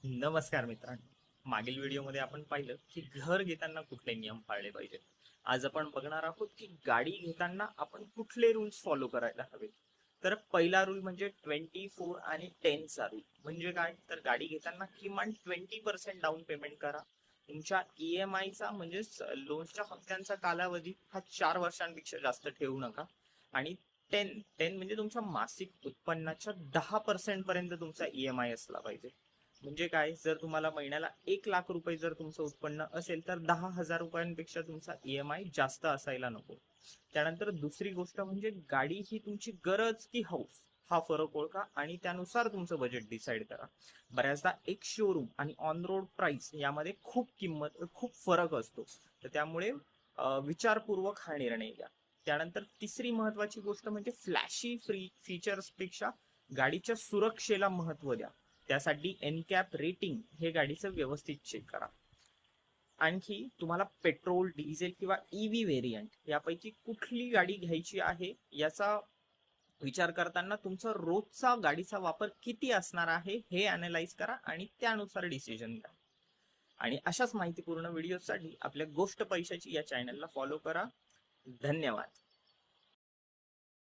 नमस्कार मित्रांनो. मागील व्हिडिओमध्ये आपण पाहिलं की घर घेताना कुठले नियम पाळले पाहिजेत. आज आपण बघणार आहोत की गाडी घेताना आपण कुठले रूल्स फॉलो करायला हवे. तर पहिला रूल म्हणजे 24 आणि 10 चा रूल. म्हणजे काय, तर गाडी घेताना किमान 20% डाऊन पेमेंट करा. तुमच्या EMI चा म्हणजे लोनच्या हप्त्यांचा कालावधी हा 4 वर्षांपेक्षा जास्त ठेवू नका. आणि 10 म्हणजे तुमच्या मासिक उत्पन्नाच्या 10% पर्यंत तुमचा EMI असला पाहिजे. म्हणजे काय, जर तुम्हाला महिन्याला 1 लाख रुपये जर तुमचं उत्पन्न असेल तर 10,000 रुपयांपेक्षा तुमचा EMI जास्त असायला नको. त्यानंतर दुसरी गोष्ट म्हणजे गाडी ही तुमची गरज की हौस हा फरक ओळखा आणि त्यानुसार तुमचं बजेट डिसाईड करा. बऱ्याचदा एक शोरूम आणि ऑन रोड प्राइस यामध्ये खूप फरक असतो. तर त्यामुळे विचारपूर्वक हा निर्णय घ्या. त्यानंतर तिसरी महत्वाची गोष्ट म्हणजे फ्लॅशी फीचर्स पेक्षा गाडीच्या सुरक्षेला महत्व द्या. त्यासाठी एनकॅप रेटिंग हे गाडीचं व्यवस्थित चेक करा. आणखी तुम्हाला पेट्रोल, डिझेल किंवा EV व्हेरियंट यापैकी कुठली गाडी घ्यायची आहे याचा विचार करताना तुमचा रोजचा गाडीचा वापर किती असणार आहे हे अनालाइज करा आणि त्यानुसार डिसिजन घ्या. आणि अशाच माहितीपूर्ण व्हिडिओसाठी आपल्या गोष्ट पैशाची या चॅनलला फॉलो करा. धन्यवाद.